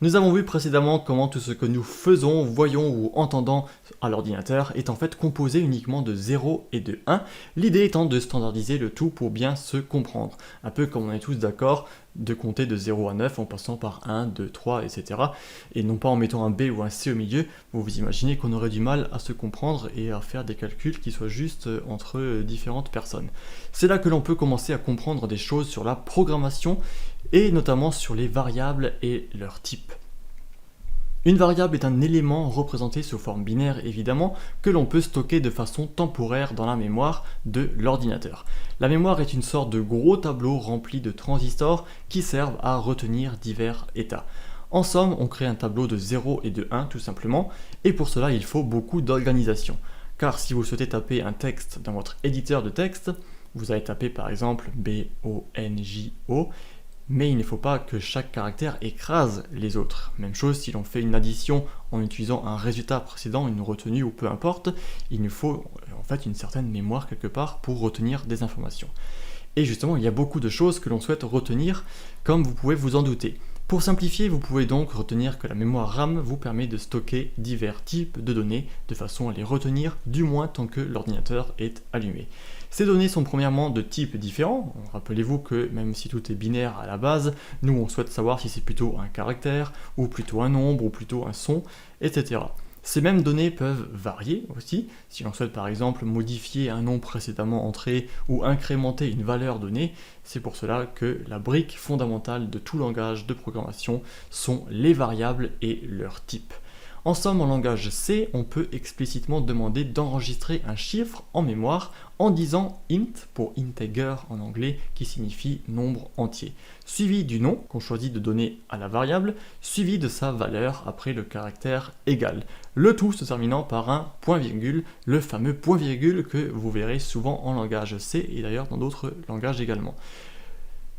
Nous avons vu précédemment comment tout ce que nous faisons, voyons ou entendons à l'ordinateur est en fait composé uniquement de 0 et de 1, l'idée étant de standardiser le tout pour bien se comprendre. Un peu comme on est tous d'accord de compter de 0 à 9 en passant par 1, 2, 3, etc. Et non pas en mettant un B ou un C au milieu, vous vous imaginez qu'on aurait du mal à se comprendre et à faire des calculs qui soient justes entre différentes personnes. C'est là que l'on peut commencer à comprendre des choses sur la programmation et notamment sur les variables et leurs types. Une variable est un élément représenté sous forme binaire évidemment que l'on peut stocker de façon temporaire dans la mémoire de l'ordinateur. La mémoire est une sorte de gros tableau rempli de transistors qui servent à retenir divers états. En somme, on crée un tableau de 0 et de 1 tout simplement, et pour cela il faut beaucoup d'organisation. Car si vous souhaitez taper un texte dans votre éditeur de texte, vous allez taper par exemple BONJO, mais il ne faut pas que chaque caractère écrase les autres. Même chose si l'on fait une addition en utilisant un résultat précédent, une retenue ou peu importe, il nous faut en fait une certaine mémoire quelque part pour retenir des informations. Et justement, il y a beaucoup de choses que l'on souhaite retenir, comme vous pouvez vous en douter. Pour simplifier, vous pouvez donc retenir que la mémoire RAM vous permet de stocker divers types de données de façon à les retenir du moins tant que l'ordinateur est allumé. Ces données sont premièrement de types différents. Rappelez-vous que même si tout est binaire à la base, nous on souhaite savoir si c'est plutôt un caractère, ou plutôt un nombre, ou plutôt un son, etc. Ces mêmes données peuvent varier aussi, si l'on souhaite par exemple modifier un nom précédemment entré ou incrémenter une valeur donnée, c'est pour cela que la brique fondamentale de tout langage de programmation sont les variables et leurs types. En somme, en langage C, on peut explicitement demander d'enregistrer un chiffre en mémoire en disant int pour integer en anglais qui signifie nombre entier, suivi du nom qu'on choisit de donner à la variable, suivi de sa valeur après le caractère égal. Le tout se terminant par un point-virgule, le fameux point-virgule que vous verrez souvent en langage C et d'ailleurs dans d'autres langages également.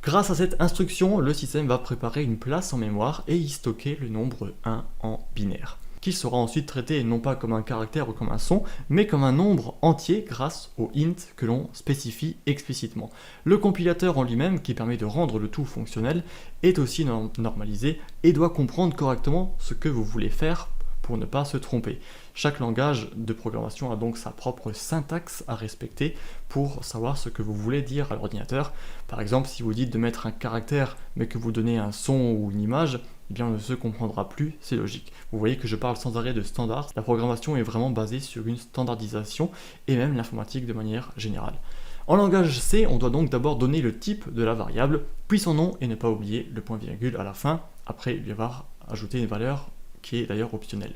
Grâce à cette instruction, le système va préparer une place en mémoire et y stocker le nombre 1 en binaire, qui sera ensuite traité non pas comme un caractère ou comme un son, mais comme un nombre entier grâce au int que l'on spécifie explicitement. Le compilateur en lui-même, qui permet de rendre le tout fonctionnel, est aussi normalisé et doit comprendre correctement ce que vous voulez faire pour ne pas se tromper. Chaque langage de programmation a donc sa propre syntaxe à respecter pour savoir ce que vous voulez dire à l'ordinateur. Par exemple, si vous dites de mettre un caractère mais que vous donnez un son ou une image, eh bien on ne se comprendra plus, c'est logique. Vous voyez que je parle sans arrêt de standards. La programmation est vraiment basée sur une standardisation et même l'informatique de manière générale. En langage C, on doit donc d'abord donner le type de la variable, puis son nom et ne pas oublier le point-virgule à la fin, après lui avoir ajouté une valeur qui est d'ailleurs optionnelle.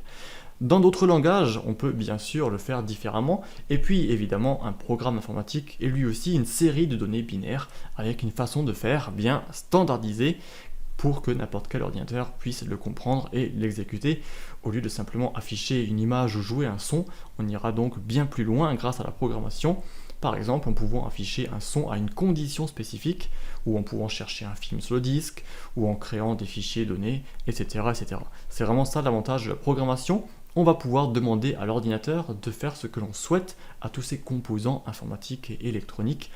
Dans d'autres langages, on peut bien sûr le faire différemment, et puis évidemment un programme informatique est lui aussi une série de données binaires avec une façon de faire bien standardisée pour que n'importe quel ordinateur puisse le comprendre et l'exécuter. Au lieu de simplement afficher une image ou jouer un son, on ira donc bien plus loin grâce à la programmation. Par exemple, en pouvant afficher un son à une condition spécifique, ou en pouvant chercher un film sur le disque, ou en créant des fichiers donnés, etc. etc. C'est vraiment ça l'avantage de la programmation. On va pouvoir demander à l'ordinateur de faire ce que l'on souhaite à tous ces composants informatiques et électroniques.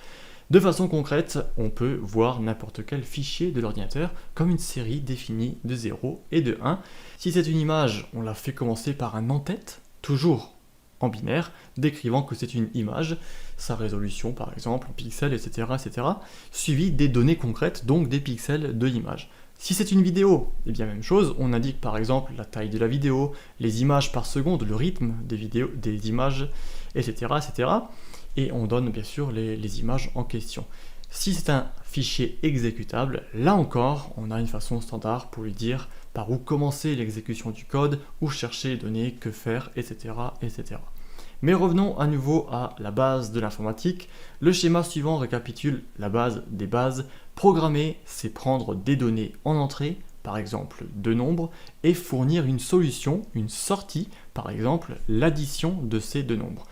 De façon concrète, on peut voir n'importe quel fichier de l'ordinateur comme une série définie de 0 et de 1. Si c'est une image, on la fait commencer par un en-tête, toujours en binaire, décrivant que c'est une image, sa résolution par exemple en pixels, etc., etc., suivi des données concrètes, donc des pixels de l'image. Si c'est une vidéo, eh bien même chose, on indique par exemple la taille de la vidéo, les images par seconde, le rythme des vidéos, des images, etc., etc., et on donne bien sûr les images en question. Si c'est un fichier exécutable, là encore, on a une façon standard pour lui dire par où commencer l'exécution du code, où chercher les données, que faire, etc., etc. Mais revenons à nouveau à la base de l'informatique. Le schéma suivant récapitule la base des bases. Programmer, c'est prendre des données en entrée, par exemple deux nombres, et fournir une solution, une sortie, par exemple l'addition de ces deux nombres.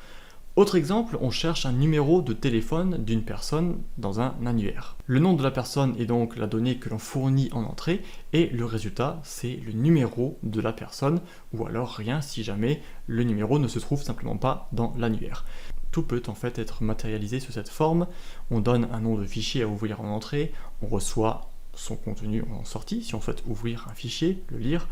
Autre exemple, on cherche un numéro de téléphone d'une personne dans un annuaire. Le nom de la personne est donc la donnée que l'on fournit en entrée et le résultat c'est le numéro de la personne ou alors rien si jamais le numéro ne se trouve simplement pas dans l'annuaire. Tout peut en fait être matérialisé sous cette forme. On donne un nom de fichier à ouvrir en entrée, on reçoit son contenu en sortie, si on souhaite ouvrir un fichier, le lire.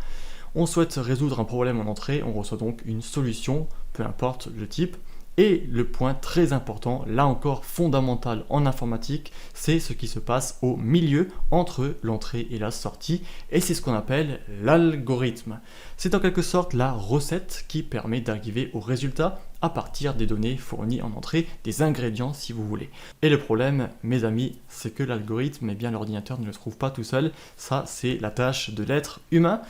On souhaite résoudre un problème en entrée, on reçoit donc une solution, peu importe le type. Et le point très important, là encore fondamental en informatique, c'est ce qui se passe au milieu entre l'entrée et la sortie, et c'est ce qu'on appelle l'algorithme. C'est en quelque sorte la recette qui permet d'arriver au résultat à partir des données fournies en entrée, des ingrédients si vous voulez. Et le problème, mes amis, c'est que l'algorithme, eh bien l'ordinateur ne le trouve pas tout seul, ça c'est la tâche de l'être humain.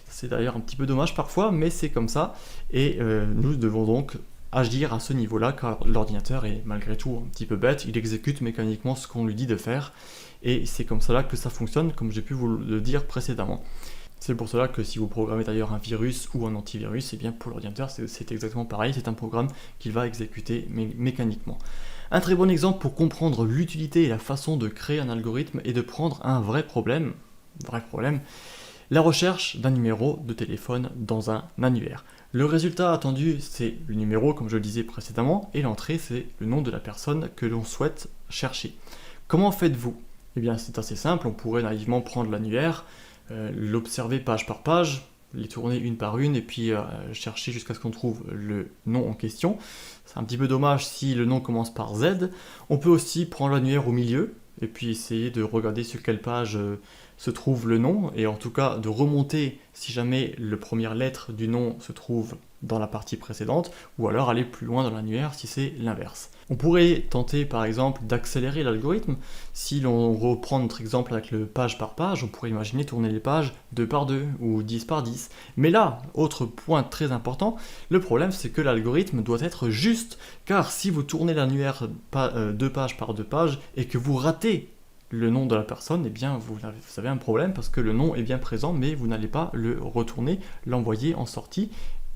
C'est d'ailleurs un petit peu dommage parfois, mais c'est comme ça, et nous devons donc agir à ce niveau-là, car l'ordinateur est malgré tout un petit peu bête, il exécute mécaniquement ce qu'on lui dit de faire, et c'est comme ça que ça fonctionne, comme j'ai pu vous le dire précédemment. C'est pour cela que si vous programmez d'ailleurs un virus ou un antivirus, et bien pour l'ordinateur c'est exactement pareil, c'est un programme qu'il va exécuter mécaniquement. Un très bon exemple pour comprendre l'utilité et la façon de créer un algorithme est de prendre un vrai problème, la recherche d'un numéro de téléphone dans un annuaire. Le résultat attendu, c'est le numéro, comme je le disais précédemment, et l'entrée, c'est le nom de la personne que l'on souhaite chercher. Comment faites-vous? Eh bien, c'est assez simple, on pourrait naïvement prendre l'annuaire, l'observer page par page, les tourner une par une, et puis chercher jusqu'à ce qu'on trouve le nom en question. C'est un petit peu dommage si le nom commence par Z. On peut aussi prendre l'annuaire au milieu, et puis essayer de regarder sur quelle page se trouve le nom, et en tout cas de remonter si jamais la première lettre du nom se trouve dans la partie précédente, ou alors aller plus loin dans l'annuaire si c'est l'inverse. On pourrait tenter par exemple d'accélérer l'algorithme. Si l'on reprend notre exemple avec le page par page, on pourrait imaginer tourner les pages 2 par 2 ou 10 par 10. Mais là, autre point très important, le problème c'est que l'algorithme doit être juste, car si vous tournez l'annuaire 2 pages par 2 pages et que vous ratez le nom de la personne, eh bien vous avez un problème parce que le nom est bien présent, mais vous n'allez pas le retourner, l'envoyer en sortie.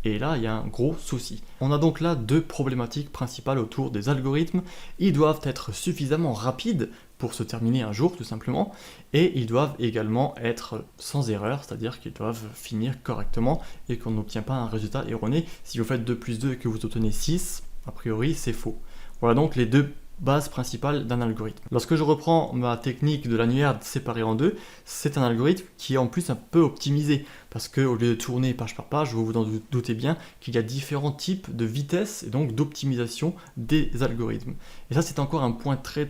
Et là, il y a un gros souci. On a donc là deux problématiques principales autour des algorithmes. Ils doivent être suffisamment rapides pour se terminer un jour, tout simplement, et ils doivent également être sans erreur, c'est-à-dire qu'ils doivent finir correctement et qu'on n'obtient pas un résultat erroné. Si vous faites 2 plus 2 et que vous obtenez 6, a priori, c'est faux. Voilà donc les deux base principale d'un algorithme. Lorsque je reprends ma technique de l'annuaire séparé en deux, c'est un algorithme qui est en plus un peu optimisé, parce qu'au lieu de tourner page par page, vous vous en doutez bien qu'il y a différents types de vitesse et donc d'optimisation des algorithmes. Et ça c'est encore un point très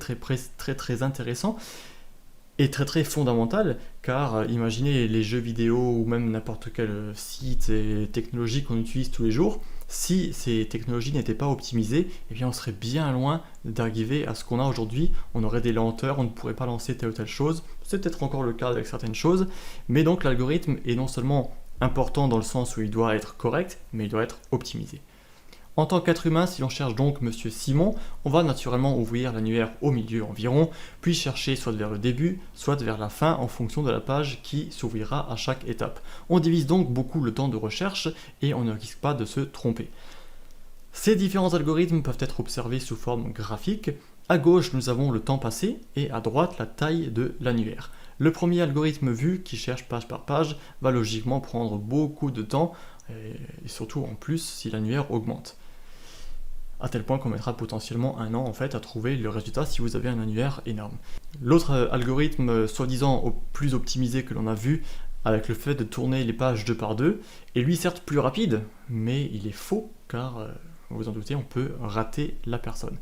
intéressant et très fondamental, car imaginez les jeux vidéo ou même n'importe quel site et technologie qu'on utilise tous les jours. Si ces technologies n'étaient pas optimisées, eh bien on serait bien loin d'arriver à ce qu'on a aujourd'hui. On aurait des lenteurs, on ne pourrait pas lancer telle ou telle chose. C'est peut-être encore le cas avec certaines choses, mais donc l'algorithme est non seulement important dans le sens où il doit être correct, mais il doit être optimisé. En tant qu'être humain, si l'on cherche donc Monsieur Simon, on va naturellement ouvrir l'annuaire au milieu environ, puis chercher soit vers le début, soit vers la fin en fonction de la page qui s'ouvrira à chaque étape. On divise donc beaucoup le temps de recherche et on ne risque pas de se tromper. Ces différents algorithmes peuvent être observés sous forme graphique. À gauche, nous avons le temps passé et à droite, la taille de l'annuaire. Le premier algorithme vu, qui cherche page par page, va logiquement prendre beaucoup de temps, et surtout en plus si l'annuaire augmente. À tel point qu'on mettra potentiellement 1 an en fait à trouver le résultat si vous avez un annuaire énorme. L'autre algorithme soi-disant plus optimisé que l'on a vu, avec le fait de tourner les pages 2 par 2, est lui certes plus rapide, mais il est faux car, vous vous en doutez, on peut rater la personne.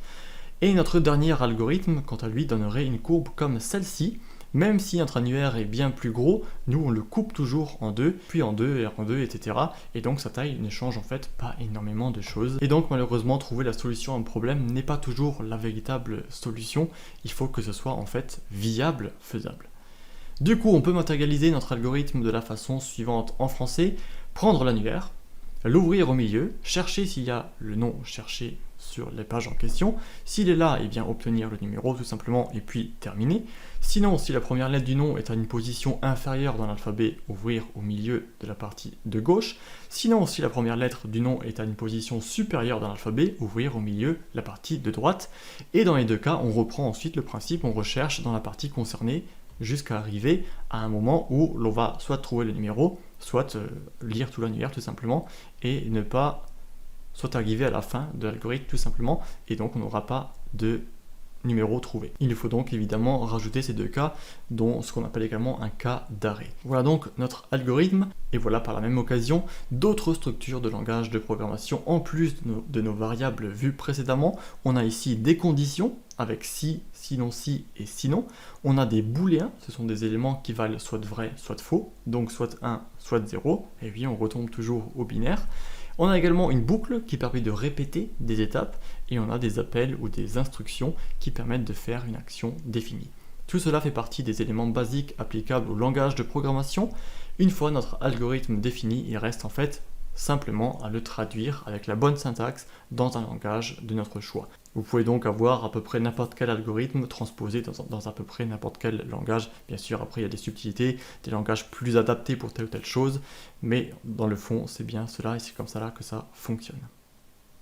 Et notre dernier algorithme, quant à lui, donnerait une courbe comme celle-ci. Même si notre annuaire est bien plus gros, nous on le coupe toujours en deux, puis en deux, et en deux, etc. Et donc sa taille ne change en fait pas énormément de choses. Et donc malheureusement, trouver la solution à un problème n'est pas toujours la véritable solution. Il faut que ce soit en fait viable, faisable. Du coup, on peut matérialiser notre algorithme de la façon suivante en français. Prendre l'annuaire, l'ouvrir au milieu, chercher s'il y a le nom cherché sur les pages en question. S'il est là, eh bien obtenir le numéro tout simplement et puis terminer. Sinon, si la première lettre du nom est à une position inférieure dans l'alphabet, ouvrir au milieu de la partie de gauche. Sinon, si la première lettre du nom est à une position supérieure dans l'alphabet, ouvrir au milieu la partie de droite. Et dans les deux cas, on reprend ensuite le principe, on recherche dans la partie concernée jusqu'à arriver à un moment où l'on va soit trouver le numéro, soit lire tout l'annuaire tout simplement, et ne pas soit arriver à la fin de l'algorithme tout simplement, et donc on n'aura pas de numéro trouvé. Il faut donc évidemment rajouter ces deux cas, dont ce qu'on appelle également un cas d'arrêt. Voilà donc notre algorithme, et voilà par la même occasion d'autres structures de langage de programmation en plus de nos variables vues précédemment. On a ici des conditions avec si, sinon si et sinon. On a des booléens, ce sont des éléments qui valent soit vrai, soit faux, donc soit 1, soit 0, et oui, on retombe toujours au binaire. On a également une boucle qui permet de répéter des étapes, et on a des appels ou des instructions qui permettent de faire une action définie. Tout cela fait partie des éléments basiques applicables au langage de programmation. Une fois notre algorithme défini, il reste en fait simplement à le traduire avec la bonne syntaxe dans un langage de notre choix. Vous pouvez donc avoir à peu près n'importe quel algorithme transposé dans à peu près n'importe quel langage. Bien sûr, après il y a des subtilités, des langages plus adaptés pour telle ou telle chose, mais dans le fond, c'est bien cela et c'est comme ça là que ça fonctionne.